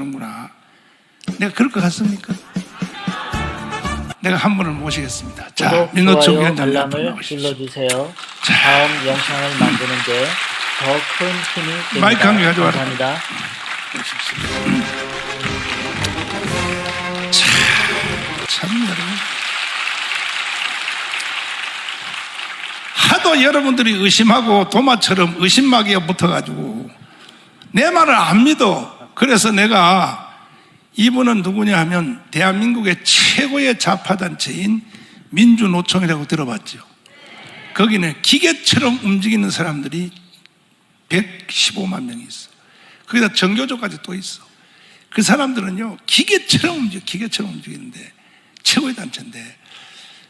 하는구나. 내가 그럴 것 같습니까? 내가 한 분을 모시겠습니다. 자, 구독, 민노총 좋아요, 위원장님 앞으로 알람을 나오십시오. 눌러주세요. 다음 영상을 만드는데 더 큰 힘이 됩니다. 마이크 한 개 가져와라. 감사합니다. 참 여러분, 하도 여러분들이 의심하고 도마처럼 의심마귀가 붙어가지고 내 말을 안 믿어. 그래서 내가 이분은 누구냐 하면 대한민국의 최고의 좌파단체인 민주노총이라고 들어봤죠. 거기는 기계처럼 움직이는 사람들이 115만 명이 있어. 거기다 정교조까지 또 있어. 그 사람들은요, 기계처럼 움직이는데 최고의 단체인데,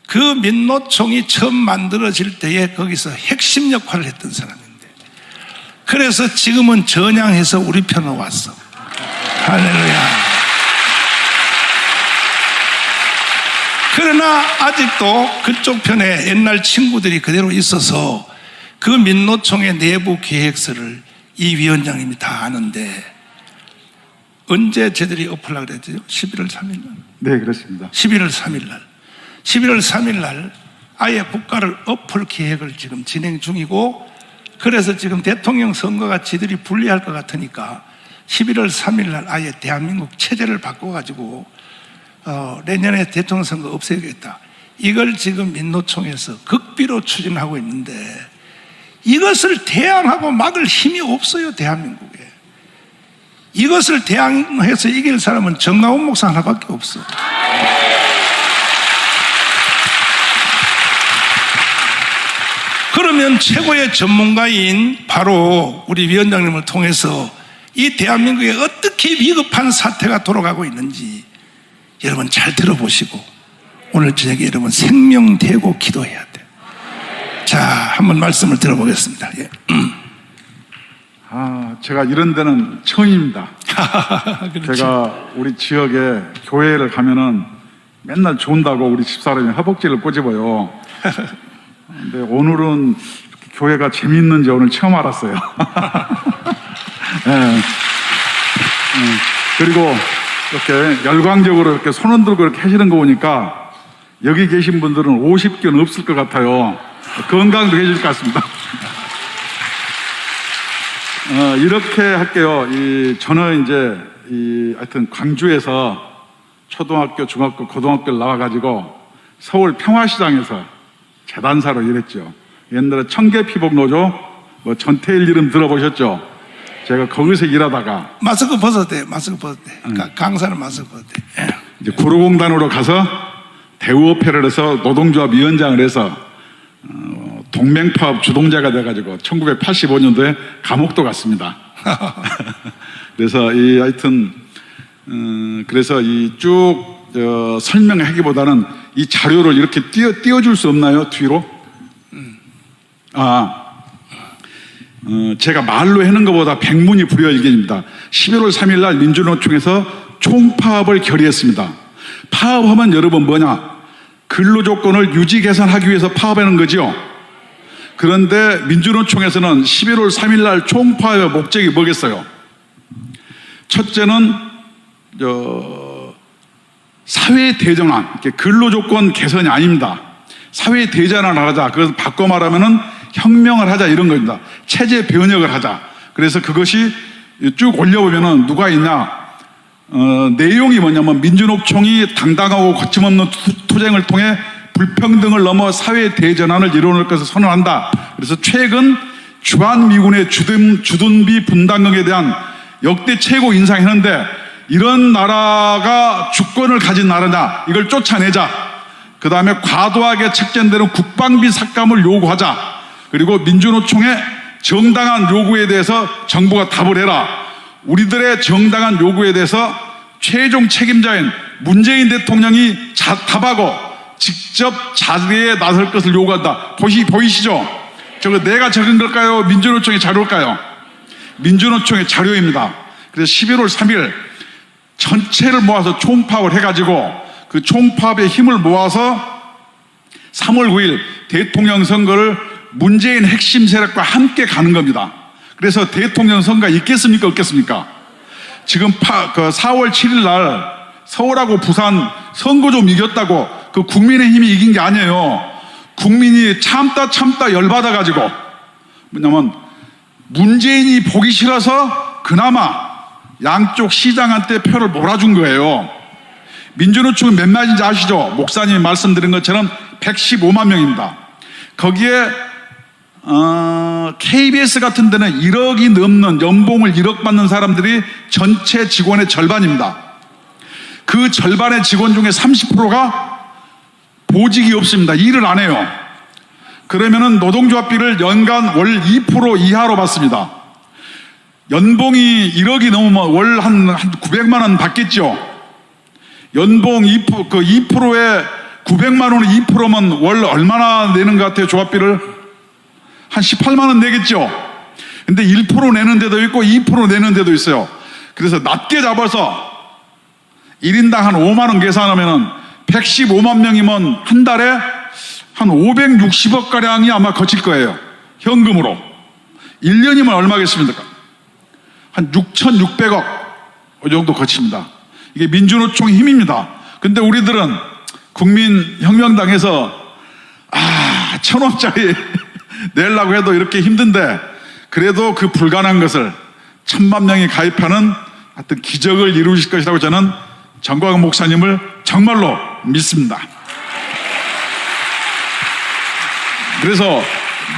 그 민노총이 처음 만들어질 때에 거기서 핵심 역할을 했던 사람인데, 그래서 지금은 전향해서 우리 편으로 왔어. 할렐루야. 그러나 아직도 그쪽 편에 옛날 친구들이 그대로 있어서 그 민노총의 내부 계획서를 이 위원장님이 다 아는데, 언제 저들이 엎으려고 그랬죠? 11월 3일 날. 네, 그렇습니다. 11월 3일 날. 11월 3일 날 아예 국가를 엎을 계획을 지금 진행 중이고, 그래서 지금 대통령 선거가 지들이 불리할 것 같으니까 11월 3일 날 아예 대한민국 체제를 바꿔가지고 내년에 대통령 선거 없애야겠다. 이걸 지금 민노총에서 극비로 추진하고 있는데, 이것을 대항하고 막을 힘이 없어요, 대한민국에. 이것을 대항해서 이길 사람은 정강훈 목사 하나밖에 없어. 그러면 최고의 전문가인 바로 우리 위원장님을 통해서 이 대한민국에 어떻게 위급한 사태가 돌아가고 있는지 여러분 잘 들어보시고 오늘 저녁에 여러분 생명되고 기도해야 돼. 자, 한번 말씀을 들어보겠습니다. 예. 제가 이런 데는 처음입니다. 그렇죠. 제가 우리 지역에 교회를 가면은 맨날 좋은다고 우리 집사람이 허벅지를 꼬집어요. 근데 오늘은 교회가 재미있는지 오늘 처음 알았어요. 네. 그리고 이렇게 열광적으로 이렇게 손 흔들고 이렇게 하시는 거 보니까 여기 계신 분들은 50견 없을 것 같아요. 건강도 해줄 것 같습니다. 이렇게 할게요. 저는 이제 하여튼 광주에서 초등학교, 중학교, 고등학교를 나와가지고 서울 평화시장에서 재단사로 일했죠. 옛날에 청계피복노조, 전태일 이름 들어보셨죠? 제가 거기서 일하다가 마스크 벗어도 돼. 마스크 벗어도 돼. 강사는 마스크 벗어도 돼. 예. 이제 구로공단으로 가서 대우오페를 해서 노동조합 위원장을 해서 동맹파업 주동자가 돼가지고 1985년도에 감옥도 갔습니다. 그래서 하여튼 그래서 쭉 설명하기보다는 이 자료를 이렇게 띄워줄 수 없나요? 뒤로? 제가 말로 하는 것보다 백문이 불여일견입니다. 11월 3일 날 민주노총에서 총파업을 결의했습니다. 파업하면 여러분 뭐냐? 근로조건을 유지 개선하기 위해서 파업하는 거죠. 그런데 민주노총에서는 11월 3일 날 총파업의 목적이 뭐겠어요? 첫째는 사회 대전환, 근로조건 개선이 아닙니다. 사회 대전환을 하자. 그래서 바꿔 말하면은 혁명을 하자 이런 겁니다. 체제 변혁을 하자. 그래서 그것이 쭉 올려보면은 누가 있냐? 내용이 뭐냐면 민주노총이 당당하고 거침없는 투쟁을 통해 불평등을 넘어 사회 대전환을 이뤄낼 것을 선언한다. 그래서 최근 주한미군의 주둔비 분담금에 대한 역대 최고 인상했는데, 이런 나라가 주권을 가진 나라냐, 이걸 쫓아내자. 그 다음에 과도하게 책정되는 국방비 삭감을 요구하자. 그리고 민주노총의 정당한 요구에 대해서 정부가 답을 해라. 우리들의 정당한 요구에 대해서 최종 책임자인 문재인 대통령이 답하고 직접 자리에 나설 것을 요구한다. 보이시죠? 저거 내가 적은 걸까요? 민주노총의 자료일까요? 민주노총의 자료입니다. 그래서 11월 3일 전체를 모아서 총파업을 해가지고 그 총파업의 힘을 모아서 3월 9일 대통령 선거를 문재인 핵심 세력과 함께 가는 겁니다. 그래서 대통령 선거가 있겠습니까? 없겠습니까? 지금 4월 7일 날 서울하고 부산 선거 좀 이겼다고 그 국민의힘이 이긴 게 아니에요. 국민이 참다 열받아가지고 뭐냐면 문재인이 보기 싫어서 그나마 양쪽 시장한테 표를 몰아준 거예요. 민주노총은 몇 마디인지 아시죠? 목사님이 말씀드린 것처럼 115만 명입니다. 거기에 KBS 같은 데는 1억이 넘는 연봉을 1억 받는 사람들이 전체 직원의 절반입니다. 그 절반의 직원 중에 30%가 보직이 없습니다. 일을 안 해요. 그러면은 노동조합비를 연간 월 2% 이하로 받습니다. 연봉이 1억이 넘으면 월 한 900만 원 받겠죠. 연봉 2%에 900만 원에 2%면 월 얼마나 내는 것 같아요? 조합비를 한 18만 원 내겠죠. 근데 1% 내는 데도 있고 2% 내는 데도 있어요. 그래서 낮게 잡아서 1인당 한 5만 원 계산하면은 115만 명이면 한 달에 한 560억 가량이 아마 거칠 거예요. 현금으로. 1년이면 얼마겠습니까? 한 6,600억 이 정도 거칩니다. 이게 민주노총의 힘입니다. 근데 우리들은 국민혁명당에서 1,000원짜리 내려고 해도 이렇게 힘든데 그래도 그 불가능한 것을 1,000만 명이 가입하는 어떤 기적을 이루실 것이라고 저는 정광훈 목사님을 정말로 믿습니다. 그래서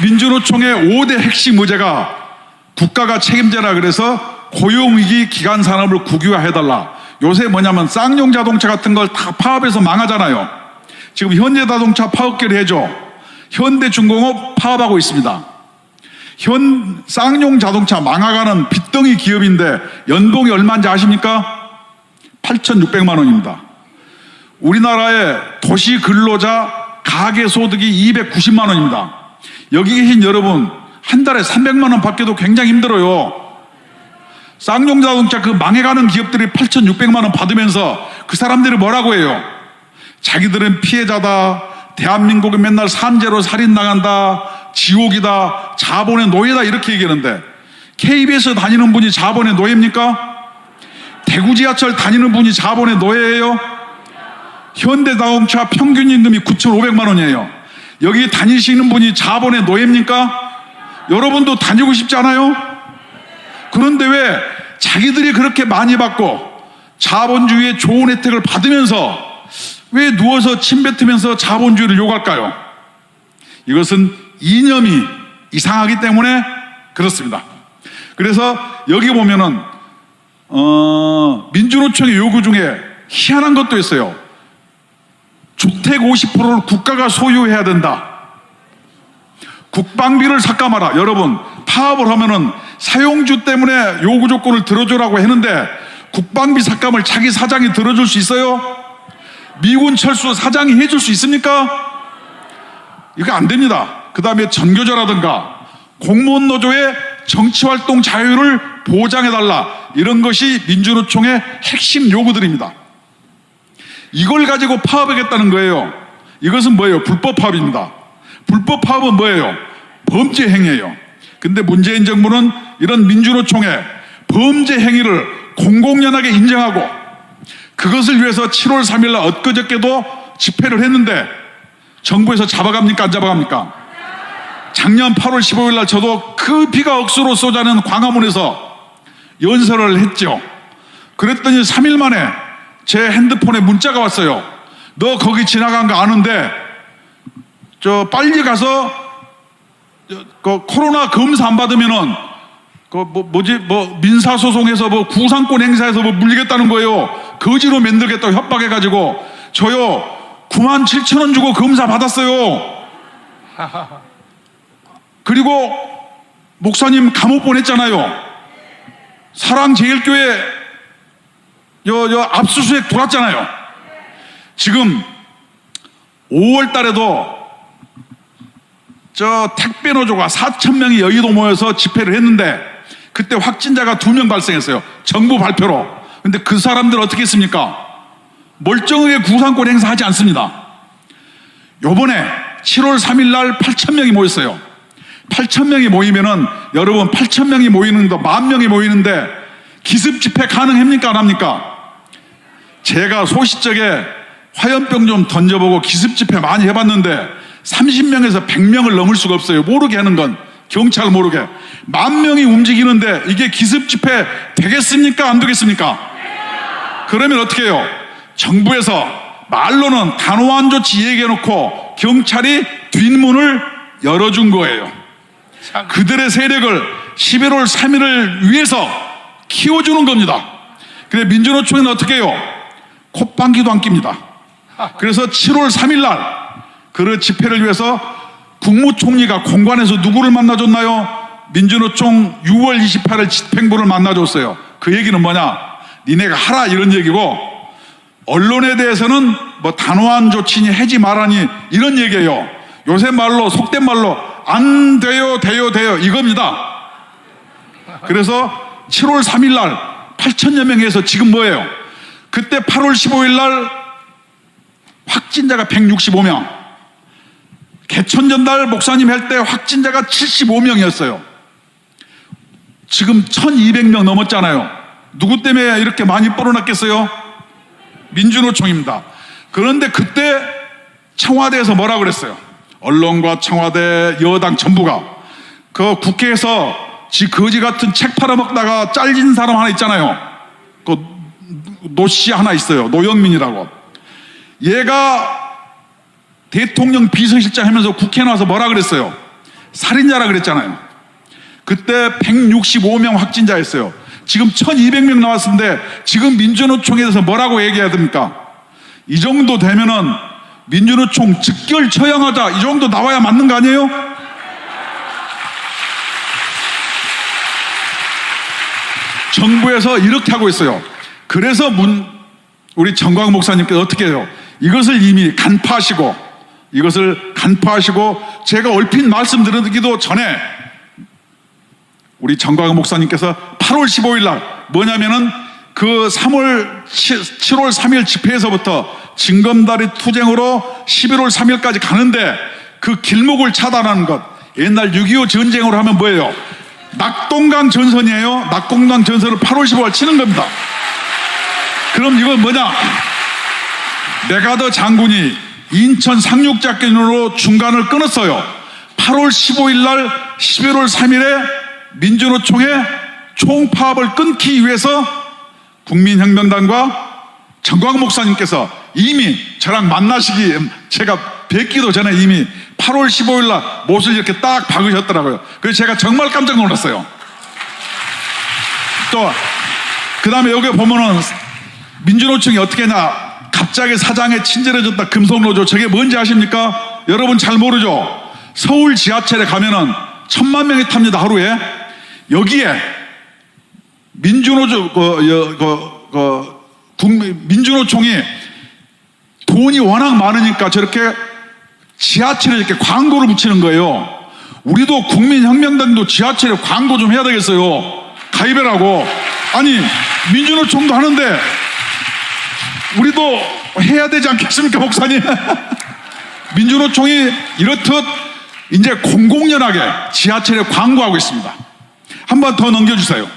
민주노총의 5대 핵심 의제가 국가가 책임져라 그래서 고용위기 기간 산업을 국유화해달라. 요새 뭐냐면 쌍용 자동차 같은 걸 다 파업해서 망하잖아요. 지금 현대자동차 파업계를 해줘. 현대중공업 파업하고 있습니다. 쌍용 자동차 망해가는 빚덩이 기업인데 연봉이 얼마인지 아십니까? 8,600만 원입니다. 우리나라의 도시 근로자 가계소득이 290만 원입니다. 여기 계신 여러분 한 달에 300만 원 받기도 굉장히 힘들어요. 쌍용 자동차 그 망해가는 기업들이 8,600만 원 받으면서 그 사람들이 뭐라고 해요? 자기들은 피해자다. 대한민국이 맨날 산재로 살인당한다. 지옥이다. 자본의 노예다. 이렇게 얘기하는데 KBS 다니는 분이 자본의 노예입니까? 대구 지하철 다니는 분이 자본의 노예예요? 현대자동차 평균 임금이 9,500만 원이에요. 여기 다니시는 분이 자본의 노예입니까? 여러분도 다니고 싶지 않아요? 그런데 왜 자기들이 그렇게 많이 받고 자본주의의 좋은 혜택을 받으면서 왜 누워서 침 뱉으면서 자본주의를 욕할까요? 이것은 이념이 이상하기 때문에 그렇습니다. 그래서 여기 보면은 민주노총의 요구 중에 희한한 것도 있어요. 주택 50%를 국가가 소유해야 된다. 국방비를 삭감하라. 여러분 파업을 하면은 사용주 때문에 요구 조건을 들어주라고 했는데 국방비 삭감을 자기 사장이 들어줄 수 있어요? 미군 철수 사장이 해줄 수 있습니까? 이거 안 됩니다. 그 다음에 전교조라든가 공무원 노조의 정치활동 자유를 보장해달라. 이런 것이 민주노총의 핵심 요구들입니다. 이걸 가지고 파업하겠다는 거예요. 이것은 뭐예요? 불법 파업입니다. 불법 파업은 뭐예요? 범죄 행위예요. 근데 문재인 정부는 이런 민주노총의 범죄 행위를 공공연하게 인정하고 그것을 위해서 7월 3일 날 엊그저께도 집회를 했는데 정부에서 잡아갑니까? 안 잡아갑니까? 작년 8월 15일 날 저도 그 비가 억수로 쏟아내는 광화문에서 연설을 했죠. 그랬더니 3일 만에 제 핸드폰에 문자가 왔어요. 너 거기 지나간 거 아는데 빨리 가서 코로나 검사 안 받으면은 민사소송에서 구상권 행사해서 물리겠다는 거예요. 거지로 만들겠다고 협박해가지고 저요 97,000원 주고 검사 받았어요. 그리고 목사님 감옥 보냈잖아요. 사랑제일교회 압수수색 돌았잖아요. 지금 5월 달에도 택배 노조가 4,000명이 여의도 모여서 집회를 했는데 그때 확진자가 2명 발생했어요. 정부 발표로. 근데 그 사람들 어떻게 했습니까? 멀쩡하게 구상권 행사하지 않습니다. 요번에 7월 3일 날 8,000명이 모였어요. 8,000명이 모이면은 여러분 8,000명이 모이는 거 10,000명이 모이는데 기습 집회 가능합니까? 안 합니까? 제가 소시적에 화염병 좀 던져보고 기습 집회 많이 해봤는데 30명에서 100명을 넘을 수가 없어요. 모르게 하는 건. 경찰 모르게. 10,000명이 움직이는데 이게 기습 집회 되겠습니까? 안 되겠습니까? 그러면 어떻게 해요? 정부에서 말로는 단호한 조치 얘기해놓고 경찰이 뒷문을 열어준 거예요. 그들의 세력을 11월 3일을 위해서 키워주는 겁니다. 그래 민주노총은 어떻게 해요? 콧방귀도 안 낍니다. 그래서 7월 3일 날 그 집회를 위해서 국무총리가 공관에서 누구를 만나줬나요? 민주노총 6월 28일 집행부를 만나줬어요. 그 얘기는 뭐냐? 니네가 하라 이런 얘기고, 언론에 대해서는 뭐 단호한 조치니 하지 말라니 이런 얘기예요. 요새 말로 속된 말로 안 돼요 이겁니다. 그래서 7월 3일 날 8,000여 명에서 지금 뭐예요? 그때 8월 15일 날 확진자가 165명, 개천전달 목사님 할 때 확진자가 75명이었어요. 지금 1,200명 넘었잖아요. 누구 때문에 이렇게 많이 뻗어났겠어요? 민주노총입니다. 그런데 그때 청와대에서 뭐라 그랬어요? 언론과 청와대, 여당 전부가 그 국회에서 지 거지 같은 책 팔아먹다가 잘린 사람 하나 있잖아요. 그 노씨 하나 있어요. 노영민이라고. 얘가 대통령 비서실장 하면서 국회에 나와서 뭐라 그랬어요? 살인자라 그랬잖아요. 그때 165명 확진자였어요. 지금 1,200명 나왔는데 지금 민주노총에 대해서 뭐라고 얘기해야 됩니까? 이 정도 되면은 민주노총 즉결 처형하자 이 정도 나와야 맞는 거 아니에요? 정부에서 이렇게 하고 있어요. 그래서 우리 정광 목사님께서 어떻게 해요? 이것을 이미 간파하시고 제가 얼핏 말씀드리기도 전에 우리 정광 목사님께서 8월 15일 날 뭐냐면은 그 7월 3일 집회에서부터 징검다리 투쟁으로 11월 3일까지 가는데 그 길목을 차단하는 것, 옛날 6.25 전쟁으로 하면 뭐예요? 낙동강 전선이에요. 낙동강 전선을 8월 15일 치는 겁니다. 그럼 이건 뭐냐? 메가더 장군이 인천 상륙작전으로 중간을 끊었어요. 8월 15일 날 11월 3일에 민주노총의 총파업을 끊기 위해서 국민혁명당과 정광 목사님께서 이미 저랑 만나시기, 제가 뵙기도 전에 이미 8월 15일 날 못을 이렇게 딱 박으셨더라고요. 그래서 제가 정말 깜짝 놀랐어요. 또 그 다음에 여기 보면은 민주노총이 어떻게 했냐? 갑자기 사장에 친절해졌다 금속노조. 저게 뭔지 아십니까? 여러분 잘 모르죠? 서울 지하철에 가면은 1,000만 명이 탑니다, 하루에. 여기에 민주노총이 돈이 워낙 많으니까 저렇게 지하철에 이렇게 광고를 붙이는 거예요. 우리도 국민혁명당도 지하철에 광고 좀 해야 되겠어요. 가입해라고. 아니 민주노총도 하는데 우리도 해야 되지 않겠습니까, 목사님? 민주노총이 이렇듯 이제 공공연하게 지하철에 광고하고 있습니다. 한 번 더 넘겨주세요.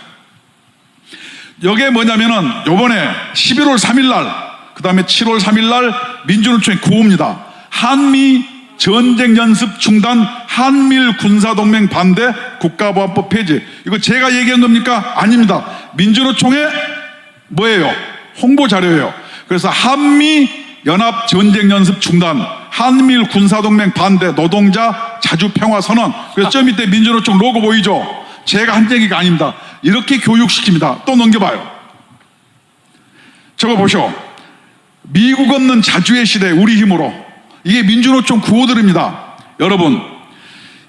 이게 뭐냐면은 요번에 11월 3일 날, 그 다음에 7월 3일 날 민주노총이 구호입니다. 한미 전쟁 연습 중단, 한미일 군사동맹 반대, 국가보안법 폐지. 이거 제가 얘기한 겁니까? 아닙니다. 민주노총의 뭐예요? 홍보 자료예요. 그래서 한미 연합 전쟁 연습 중단, 한미일 군사동맹 반대, 노동자 자주 평화 선언. 그래서 저 밑에 민주노총 로고 보이죠? 제가 한 얘기가 아닙니다. 이렇게 교육시킵니다. 또 넘겨봐요. 저거 보쇼. 미국 없는 자주의 시대 우리 힘으로. 이게 민주노총 구호들입니다. 여러분,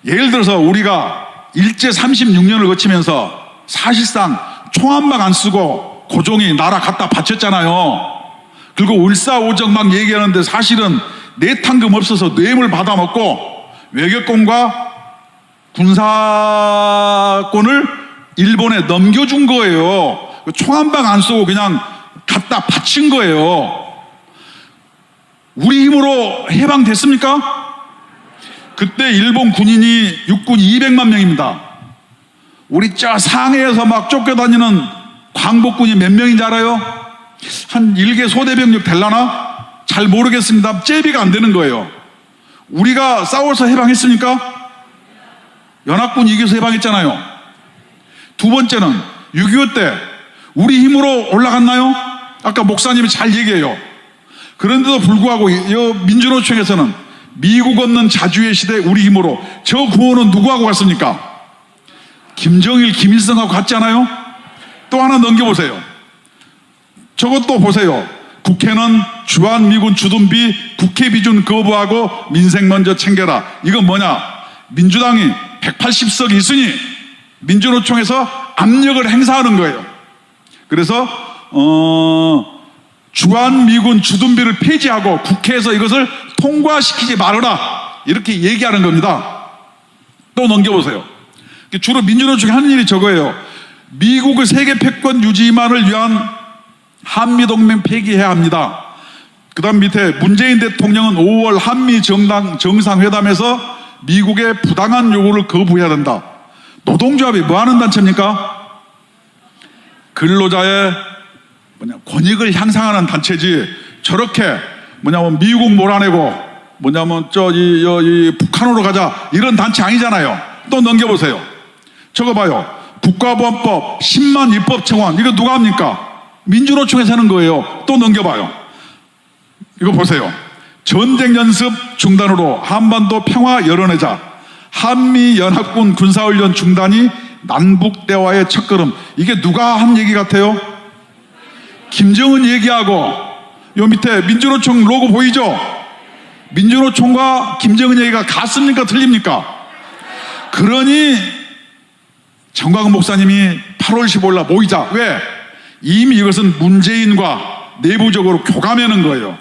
예를 들어서 우리가 일제 36년을 거치면서 사실상 총 한 방 안 쓰고 고종이 나라 갖다 바쳤잖아요. 그리고 을사오적 막 얘기하는데 사실은 내탕금 없어서 뇌물 받아먹고 외교권과 군사권을 일본에 넘겨준 거예요. 총 한 방 안 쏘고 그냥 갖다 바친 거예요. 우리 힘으로 해방됐습니까? 그때 일본 군인이 육군 200만 명입니다. 우리 저 상해에서 막 쫓겨다니는 광복군이 몇 명인지 알아요? 한 1개 소대병력 될라나? 잘 모르겠습니다. 제비가 안 되는 거예요. 우리가 싸워서 해방했습니까? 연합군이 이겨서 해방했잖아요. 두 번째는 6.25 때 우리 힘으로 올라갔나요? 아까 목사님이 잘 얘기해요. 그런데도 불구하고 민주노총에서는 미국 없는 자주의 시대 우리 힘으로, 저 구호는 누구하고 갔습니까? 김정일, 김일성하고 갔지 않아요? 또 하나 넘겨보세요. 저것도 보세요. 국회는 주한미군 주둔비 국회 비준 거부하고 민생 먼저 챙겨라. 이건 뭐냐? 민주당이 180석이 있으니 민주노총에서 압력을 행사하는 거예요. 그래서 주한미군 주둔비를 폐지하고 국회에서 이것을 통과시키지 말아라, 이렇게 얘기하는 겁니다. 또 넘겨보세요. 주로 민주노총이 하는 일이 저거예요. 미국의 세계 패권 유지만을 위한 한미동맹 폐기해야 합니다. 그 다음 밑에 문재인 대통령은 5월 한미 정상회담에서 미국의 부당한 요구를 거부해야 된다. 노동조합이 뭐 하는 단체입니까? 근로자의 권익을 향상하는 단체지, 저렇게 미국 몰아내고 북한으로 가자 이런 단체 아니잖아요. 또 넘겨보세요. 저거 봐요. 국가보안법 10만 입법청원, 이거 누가 합니까? 민주노총에서 하는 거예요. 또 넘겨봐요. 이거 보세요. 전쟁 연습 중단으로 한반도 평화 열어내자. 한미연합군 군사훈련 중단이 남북대화의 첫걸음. 이게 누가 한 얘기 같아요? 김정은 얘기하고, 요 밑에 민주노총 로고 보이죠? 민주노총과 김정은 얘기가 같습니까? 틀립니까? 그러니 정광훈 목사님이 8월 15일 날 모이자. 왜? 이미 이것은 문재인과 내부적으로 교감하는 거예요.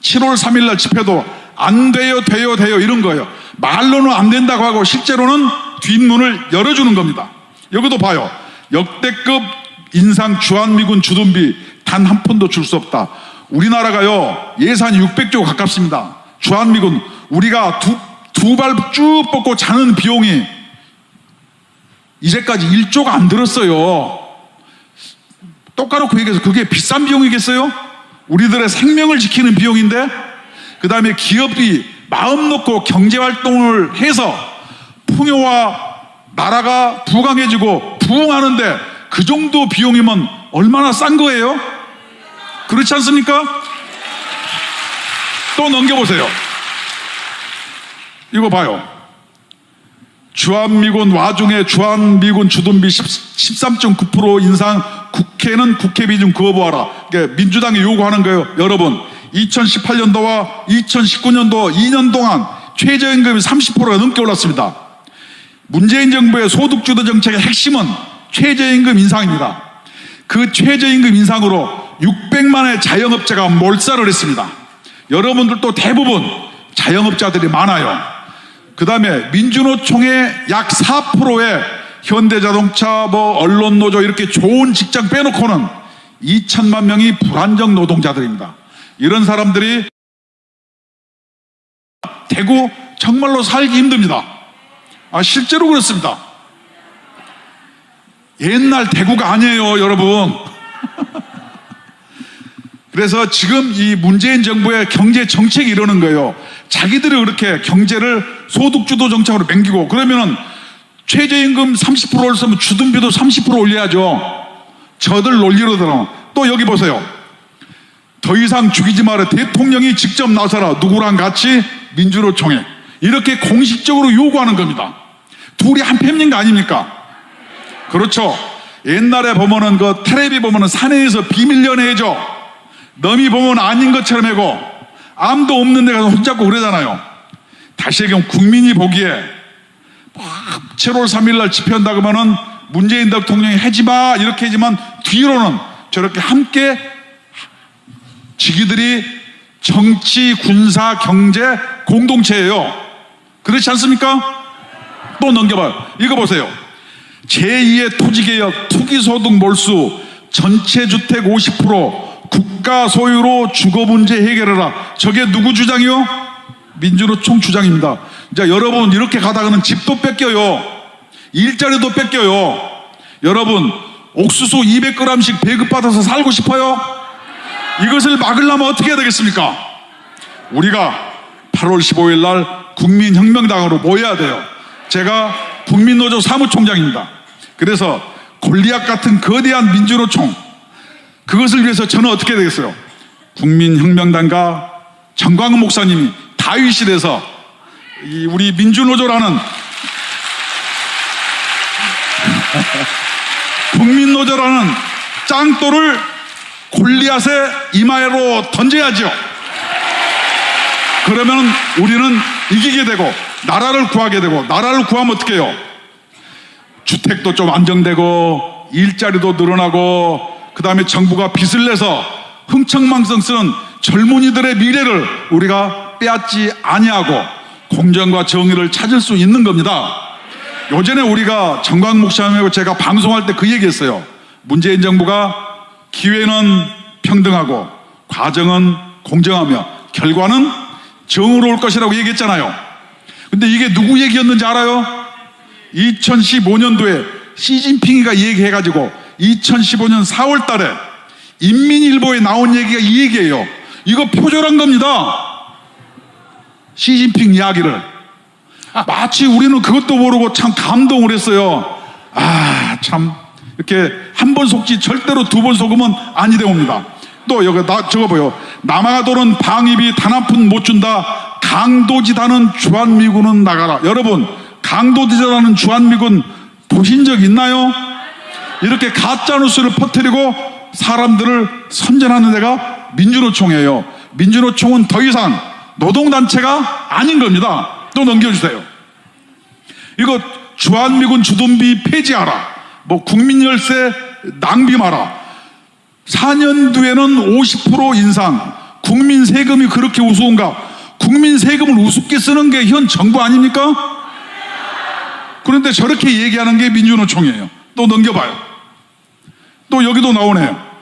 7월 3일 날 집회도 안 돼요, 돼요, 돼요 이런 거예요. 말로는 안 된다고 하고 실제로는 뒷문을 열어주는 겁니다. 여기도 봐요. 역대급 인상 주한미군 주둔비 단 한 푼도 줄 수 없다. 우리나라가요 예산이 600조 가깝습니다. 주한미군 우리가 두 발 쭉 뻗고 자는 비용이 이제까지 1조가 안 들었어요. 똑까놓고 얘기해서 그게 비싼 비용이겠어요? 우리들의 생명을 지키는 비용인데, 그 다음에 기업이 마음 놓고 경제활동을 해서 풍요와 나라가 부강해지고 부흥하는데 그 정도 비용이면 얼마나 싼 거예요? 그렇지 않습니까? 또 넘겨보세요. 이거 봐요. 주한미군 와중에 주한미군 주둔비 13.9% 인상, 국회는 국회 비준 거부하라. 그러니까 민주당이 요구하는 거예요. 여러분, 2018년도와 2019년도 2년 동안 최저임금이 30%가 넘게 올랐습니다. 문재인 정부의 소득주도 정책의 핵심은 최저임금 인상입니다. 그 최저임금 인상으로 600만의 자영업자가 몰살을 했습니다. 여러분들도 대부분 자영업자들이 많아요. 그 다음에 민주노총의 약 4%의 현대자동차, 언론노조 이렇게 좋은 직장 빼놓고는 2천만 명이 불안정 노동자들입니다. 이런 사람들이 대구 정말로 살기 힘듭니다. 실제로 그렇습니다. 옛날 대구가 아니에요, 여러분. 그래서 지금 이 문재인 정부의 경제 정책이 이러는 거예요. 자기들이 그렇게 경제를 소득주도 정책으로 맹기고, 그러면은 최저임금 30% 올렸으면 주둔비도 30% 올려야죠. 저들 논리로 들어. 또 여기 보세요. 더 이상 죽이지 마라. 대통령이 직접 나서라. 누구랑 같이? 민주노총에. 이렇게 공식적으로 요구하는 겁니다. 둘이 한 팸인 아닙니까? 그렇죠. 옛날에 보면은 텔레비 보면은 사내에서 비밀 연애해줘. 남이 보면 아닌 것처럼 하고 아무도 없는 데 가서 손잡고 그러잖아요. 다시 얘기하면 국민이 보기에 7월 3일 날 집회한다 그러면은 문재인 대통령이 하지마 이렇게 하지만 뒤로는 저렇게 함께 지기들이 정치, 군사, 경제 공동체예요. 그렇지 않습니까? 또 넘겨봐요. 이거 보세요. 제2의 토지개혁, 투기소득 몰수, 전체 주택 50%, 국가 소유로 주거 문제 해결해라. 저게 누구 주장이요? 민주노총 주장입니다. 자, 여러분 이렇게 가다가는 집도 뺏겨요. 일자리도 뺏겨요. 여러분 옥수수 200g씩 배급받아서 살고 싶어요? 이것을 막으려면 어떻게 해야 되겠습니까? 우리가 8월 15일 날 국민혁명당으로 모여야 돼요. 제가 국민노조 사무총장입니다. 그래서 골리앗 같은 거대한 민주노총, 그것을 위해서 저는 어떻게 해야 되겠어요? 국민혁명당과 정광훈 목사님이 다윗이 돼서 우리 민주노조라는 국민노조라는 짱돌을 골리앗의 이마로 던져야죠. 그러면 우리는 이기게 되고 나라를 구하게 되고, 나라를 구하면 어떻게 해요? 주택도 좀 안정되고 일자리도 늘어나고, 그 다음에 정부가 빚을 내서 흥청망청 쓰는 젊은이들의 미래를 우리가 빼앗지 아니하고 공정과 정의를 찾을 수 있는 겁니다. 요전에 우리가 정광 목사님하고 제가 방송할 때 그 얘기했어요. 문재인 정부가 기회는 평등하고 과정은 공정하며 결과는 정의로울 것이라고 얘기했잖아요. 근데 이게 누구 얘기였는지 알아요? 2015년도에 시진핑이가 얘기해가지고 2015년 4월 달에 인민일보에 나온 얘기가 이 얘기예요. 이거 표절한 겁니다. 시진핑 이야기를. 마치 우리는 그것도 모르고 참 감동을 했어요. 참 이렇게 한 번 속지 절대로 두 번 속으면 아니 되옵니다. 또 여기 저거 보여. 남아가 도는 방입이 단 한 푼 못 준다. 강도지다는 주한미군은 나가라. 여러분, 강도지다는 주한미군 보신 적 있나요? 이렇게 가짜뉴스를 퍼뜨리고 사람들을 선전하는 데가 민주노총이에요. 민주노총은 더 이상 노동단체가 아닌 겁니다. 또 넘겨주세요. 이거 주한미군 주둔비 폐지하라, 뭐 국민열세 낭비 마라, 4년 뒤에는 50% 인상, 국민 세금이 그렇게 우스운가? 국민 세금을 우습게 쓰는 게 현 정부 아닙니까? 그런데 저렇게 얘기하는 게 민주노총이에요. 또 넘겨봐요. 또 여기도 나오네요.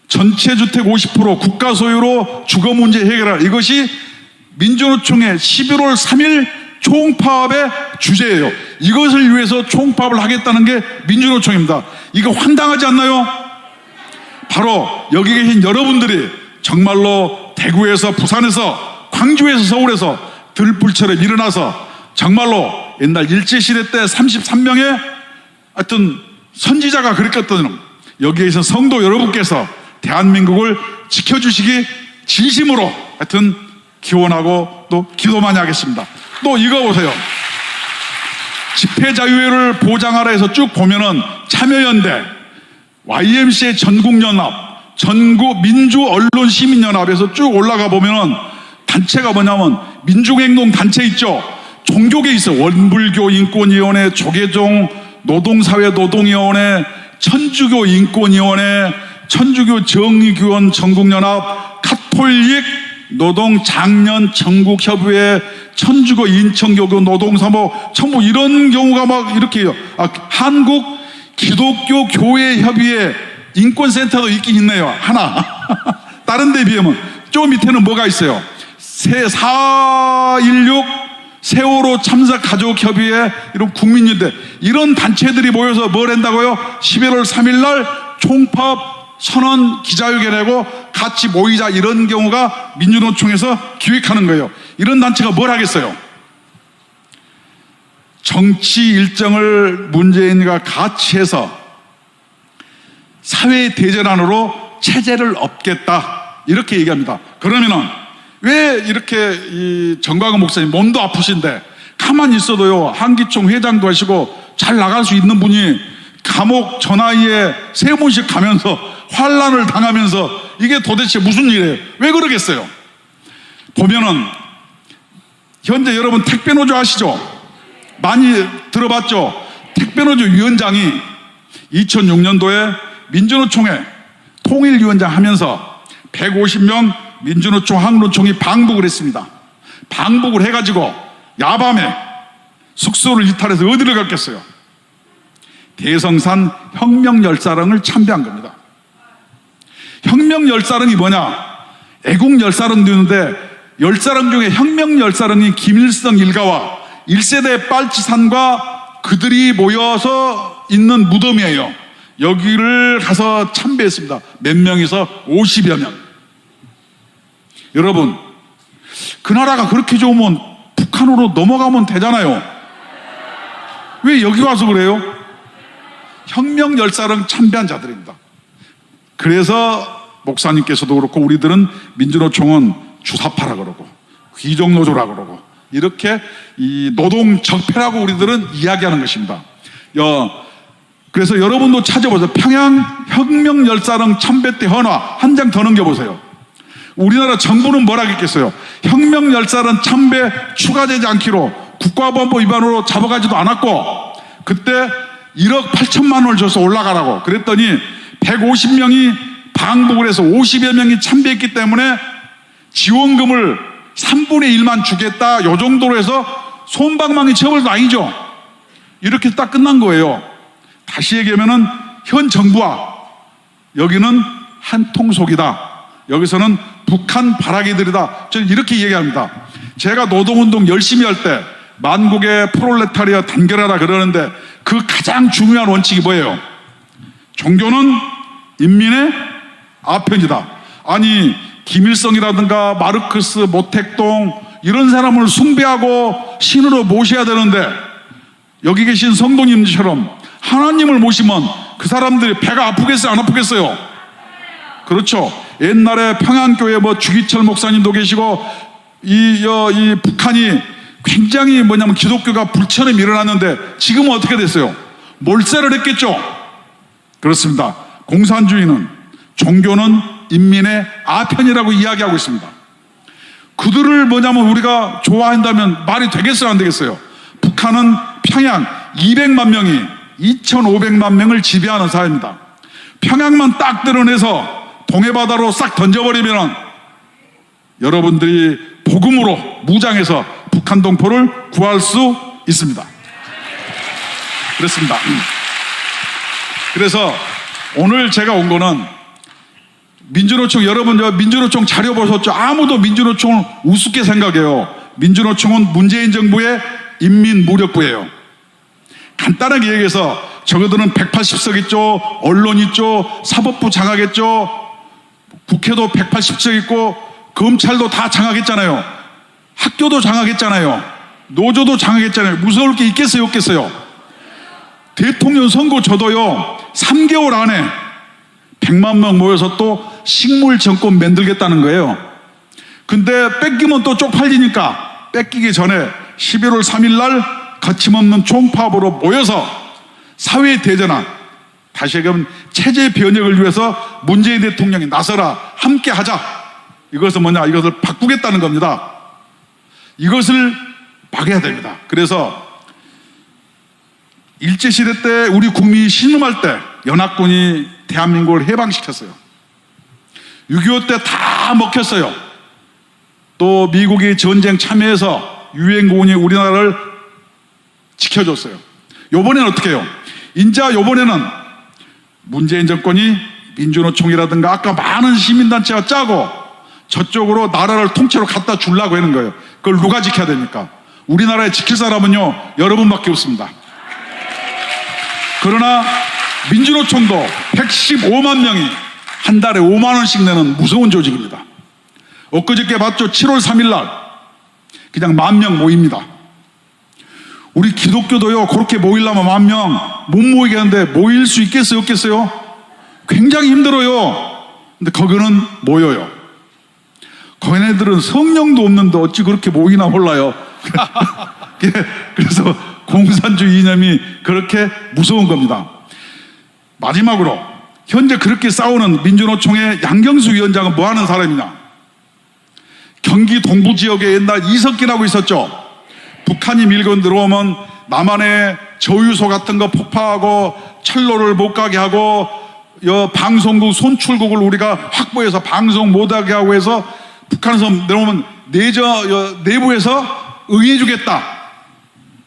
전체 주택 50% 국가 소유로 주거 문제 해결하라. 이것이 민주노총의 11월 3일 총파업의 주제예요. 이것을 위해서 총파업을 하겠다는 게 민주노총입니다. 이거 황당하지 않나요? 바로 여기 계신 여러분들이 정말로 대구에서, 부산에서, 광주에서, 서울에서 들불처럼 일어나서 정말로 옛날 일제시대 때 33명의 하여튼 선지자가 그랬거든요. 여기에 있는 성도 여러분께서 대한민국을 지켜주시기 진심으로 하여튼 기원하고 또 기도 많이 하겠습니다. 또 이거 보세요. 집회 자유를 보장하라 해서 쭉 보면은 참여연대, YMCA 전국연합, 전국민주언론시민연합에서 쭉 올라가 보면은 단체가 뭐냐면 민중행동 단체 있죠. 종교계 있어. 원불교 인권위원회, 조계종 노동사회 노동위원회, 천주교 인권위원회, 천주교 정의교원 전국연합, 카톨릭 노동장년 전국협의회, 천주교 인천교구 노동사모 청부, 이런 경우가 막 이렇게 해요. 한국 기독교 교회 협의회 인권센터도 있긴 있네요. 하나. 다른 데 비하면. 저 밑에는 뭐가 있어요? 4.16 세월호 참사 가족협의회, 이런 국민연대, 이런 단체들이 모여서 뭘 한다고요? 11월 3일 날 총파업 선언 기자회견 하고 같이 모이자, 이런 경우가 민주노총에서 기획하는 거예요. 이런 단체가 뭘 하겠어요? 정치 일정을 문재인과 같이 해서 사회 대전환으로 체제를 업겠다, 이렇게 얘기합니다. 그러면은 왜 이렇게 이 정광훈 목사님 몸도 아프신데 가만히 있어도요, 한기총 회장도 하시고 잘 나갈 수 있는 분이 감옥 전화위에 3번씩 가면서 환란을 당하면서 이게 도대체 무슨 일이에요? 왜 그러겠어요? 보면은 현재 여러분 택배노조 아시죠? 많이 들어봤죠? 택배노조 위원장이 2006년도에 민주노총회 통일위원장 하면서 150명 민주노총, 한국노총이 방북을 했습니다. 방북을 해가지고 야밤에 숙소를 이탈해서 어디를 갔겠어요? 대성산 혁명열사릉을 참배한 겁니다. 혁명열사릉이 뭐냐? 애국열사릉도 있는데 열사릉 중에 혁명열사릉이 김일성 일가와 1세대 빨치산과 그들이 모여서 있는 무덤이에요. 여기를 가서 참배했습니다. 몇 명이서 50여 명. 여러분, 그 나라가 그렇게 좋으면 북한으로 넘어가면 되잖아요. 왜 여기 와서 그래요? 혁명 열사랑 참배한 자들입니다. 그래서 목사님께서도 그렇고 우리들은 민주노총은 주사파라 그러고 귀족노조라 그러고 이렇게 이 노동적폐라고 우리들은 이야기하는 것입니다. 그래서 여러분도 찾아보세요. 평양 혁명 열사랑 참배 때 헌화 한 장 더 넘겨보세요. 우리나라 정부는 뭐라 했겠어요? 혁명 열사랑 참배 추가되지 않기로 국가보안법 위반으로 잡아가지도 않았고 그때 1억 8천만 원을 줘서 올라가라고 그랬더니 150명이 방북을 해서 50여 명이 참배했기 때문에 지원금을 3분의 1만 주겠다 요 정도로 해서 솜방망이 처벌도 아니죠. 이렇게 딱 끝난 거예요. 다시 얘기하면은 현 정부와 여기는 한 통속이다. 여기서는 북한 바라기들이다. 저는 이렇게 얘기합니다. 제가 노동운동 열심히 할 때 만국의 프롤레타리아 단결하라 그러는데 그 가장 중요한 원칙이 뭐예요? 종교는 인민의 아편이다. 아니 김일성이라든가 마르크스, 모택동 이런 사람을 숭배하고 신으로 모셔야 되는데 여기 계신 성도님처럼 하나님을 모시면 그 사람들이 배가 아프겠어요? 안 아프겠어요? 그렇죠. 옛날에 평양교회 주기철 목사님도 계시고 이 북한이 굉장히 기독교가 불처럼 일어났는데 지금은 어떻게 됐어요? 몰살을 했겠죠. 그렇습니다. 공산주의는 종교는 인민의 아편이라고 이야기하고 있습니다. 그들을 우리가 좋아한다면 말이 되겠어요? 안 되겠어요? 북한은 평양 200만 명이 2,500만 명을 지배하는 사회입니다. 평양만 딱 드러내서 동해바다로 싹 던져버리면 여러분들이 복음으로 무장해서 북한 동포를 구할 수 있습니다. 그렇습니다. 그래서 오늘 제가 온 거는 민주노총, 여러분 민주노총 자료 보셨죠? 아무도 민주노총을 우습게 생각해요. 민주노총은 문재인 정부의 인민무력부예요. 간단하게 얘기해서 저거들은 180석 있죠, 언론 있죠, 사법부 장악했죠, 국회도 180석 있고 검찰도 다 장악했잖아요. 학교도 장악했잖아요. 노조도 장악했잖아요. 무서울 게 있겠어요, 없겠어요? 대통령 선거 저도요 3개월 안에 100만 명 모여서 또 식물 정권 만들겠다는 거예요. 근데 뺏기면 또 쪽팔리니까 뺏기기 전에 11월 3일 날 거침없는 총파업으로 모여서 사회 대전환, 다시 얘기하면 체제 변혁을 위해서 문재인 대통령이 나서라, 함께 하자. 이것은 이것을 바꾸겠다는 겁니다. 이것을 막아야 됩니다. 그래서 일제시대 때 우리 국민이 신음할 때 연합군이 대한민국을 해방시켰어요. 6.25 때 다 먹혔어요. 또 미국이 전쟁 참여해서 유엔군이 우리나라를 지켜줬어요. 요번에는 어떻게 해요? 인자 요번에는 문재인 정권이 민주노총이라든가 아까 많은 시민단체가 짜고 저쪽으로 나라를 통째로 갖다 주려고 하는 거예요. 그걸 누가 지켜야 됩니까? 우리나라에 지킬 사람은요 여러분밖에 없습니다. 그러나 민주노총도 115만 명이 한 달에 5만 원씩 내는 무서운 조직입니다. 엊그저께 봤죠? 7월 3일 날 그냥 10,000명 모입니다. 우리 기독교도요 그렇게 모이려면 10,000명 못 모이겠는데 모일 수 있겠어요, 없겠어요? 굉장히 힘들어요. 근데 거기는 모여요. 거기네들은 성령도 없는데 어찌 그렇게 모이나 몰라요. 그래서 공산주의 이념이 그렇게 무서운 겁니다. 마지막으로 현재 그렇게 싸우는 민주노총의 양경수 위원장은 뭐 하는 사람이냐? 경기 동부 지역에 옛날 이석기라고 있었죠. 북한이 밀고 들어오면 남한의 저유소 같은 거 폭파하고 철로를 못 가게 하고 방송국 손출국을 우리가 확보해서 방송 못하게 하고 해서 북한에서 내려오면 내부에서 응해주겠다,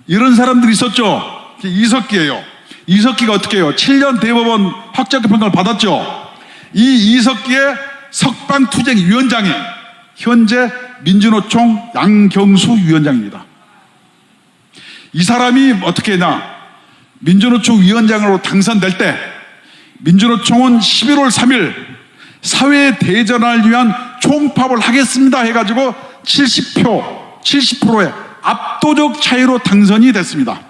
이런 사람들이 있었죠. 이석기예요. 이석기가 어떻게 해요? 7년 대법원 확정적 평가를 받았죠. 이 이석기의 석방투쟁 위원장이 현재 민주노총 양경수 위원장입니다. 이 사람이 어떻게 했냐? 민주노총 위원장으로 당선될 때 민주노총은 11월 3일 사회 대전환을 위한 총파업을 하겠습니다 해가지고 70%의 압도적 차이로 당선이 됐습니다.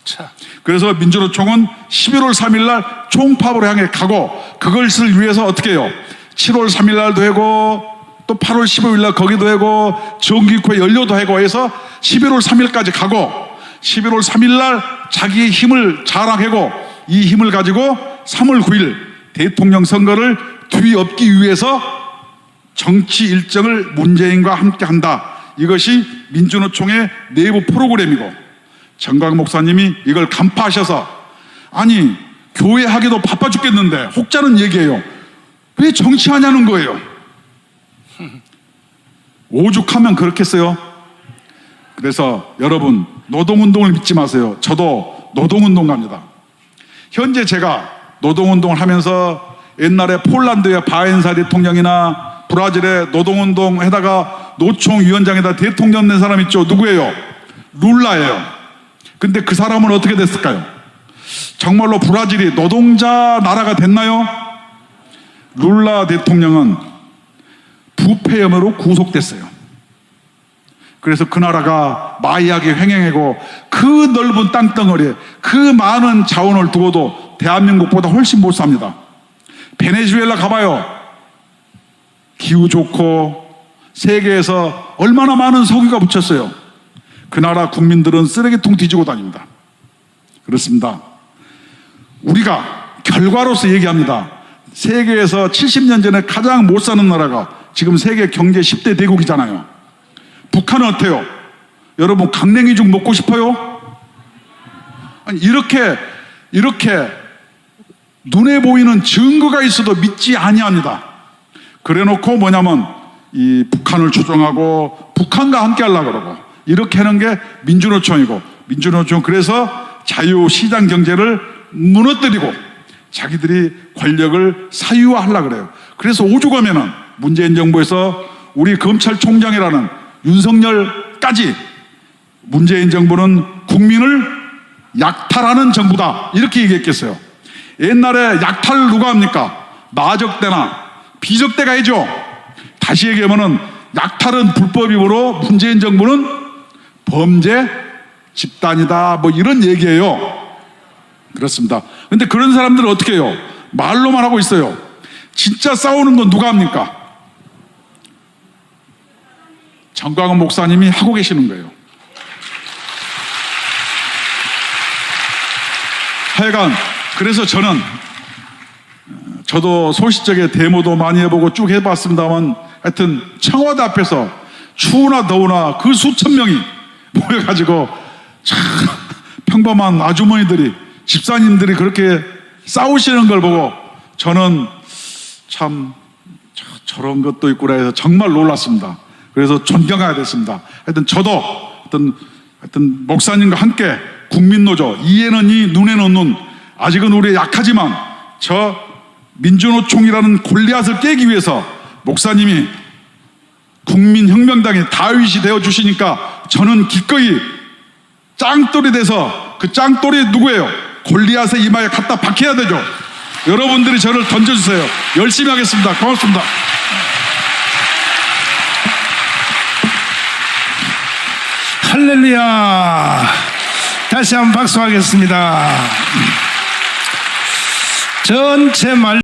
자, 그래서 민주노총은 11월 3일 날 총파업을 향해 가고, 그것을 위해서 어떻게 해요? 7월 3일 날도 하고 또 8월 15일 날 거기도 하고 정기국회 연료도 하고 해서 11월 3일까지 가고, 11월 3일 날 자기의 힘을 자랑하고, 이 힘을 가지고 3월 9일 대통령 선거를 뒤엎기 위해서 정치 일정을 문재인과 함께 한다. 이것이 민주노총의 내부 프로그램이고, 정광 목사님이 이걸 간파하셔서, 아니 교회 하기도 바빠 죽겠는데 혹자는 얘기해요. 왜 정치하냐는 거예요. 오죽하면 그렇겠어요. 그래서 여러분, 노동운동을 믿지 마세요. 저도 노동운동가입니다. 현재 제가 노동운동을 하면서 옛날에 폴란드의 바엔사 대통령이나 브라질의 노동운동 해다가 노총위원장에다 대통령 낸 사람 있죠. 누구예요? 룰라예요. 근데 그 사람은 어떻게 됐을까요? 정말로 브라질이 노동자 나라가 됐나요? 룰라 대통령은 부패 혐의로 구속됐어요. 그래서 그 나라가 마이하게 횡행하고, 그 넓은 땅덩어리에 그 많은 자원을 두고도 대한민국보다 훨씬 못 삽니다. 베네수엘라 가봐요. 기후 좋고 세계에서 얼마나 많은 석유가 붙였어요. 그 나라 국민들은 쓰레기통 뒤지고 다닙니다. 그렇습니다. 우리가 결과로서 얘기합니다. 세계에서 70년 전에 가장 못 사는 나라가 지금 세계 경제 10대 대국이잖아요. 북한은 어때요? 여러분, 강냉이죽 먹고 싶어요? 아니, 이렇게 눈에 보이는 증거가 있어도 믿지 아니합니다. 그래놓고 뭐냐면 이 북한을 추종하고 북한과 함께 하려고 그러고, 이렇게 하는 게 민주노총이고, 민주노총 그래서 자유시장 경제를 무너뜨리고 자기들이 권력을 사유화하려고 그래요. 그래서 오죽하면은 문재인 정부에서 우리 검찰총장이라는 윤석열까지 문재인 정부는 국민을 약탈하는 정부다 이렇게 얘기했겠어요. 옛날에 약탈을 누가 합니까? 나적대나 비적대가 해죠. 다시 얘기하면은 약탈은 불법이므로 문재인 정부는 범죄 집단이다, 뭐 이런 얘기예요. 그렇습니다. 근데 그런 사람들은 어떻게 해요? 말로만 하고 있어요. 진짜 싸우는 건 누가 합니까? 정광훈 목사님이 하고 계시는 거예요. 하여간 그래서 저도 소시적에 데모도 많이 해보고 쭉 해봤습니다만, 하여튼 청와대 앞에서 추우나 더우나 그 수천 명이 모여가지고 참 평범한 아주머니들이, 집사님들이 그렇게 싸우시는 걸 보고 저는 참 저런 것도 있구나 해서 정말 놀랐습니다. 그래서 존경해야 됐습니다. 하여튼 저도 하여튼 목사님과 함께 국민노조, 이에는 이, 눈에는 눈, 아직은 우리 약하지만 저 민주노총이라는 골리앗을 깨기 위해서 목사님이 국민혁명당의 다윗이 되어주시니까 저는 기꺼이 짱돌이 돼서, 그 짱돌이 누구예요? 골리앗의 이마에 갖다 박혀야 되죠. 여러분들이 저를 던져주세요. 열심히 하겠습니다. 고맙습니다. 할렐루야. 다시 한번 박수하겠습니다. 전체 말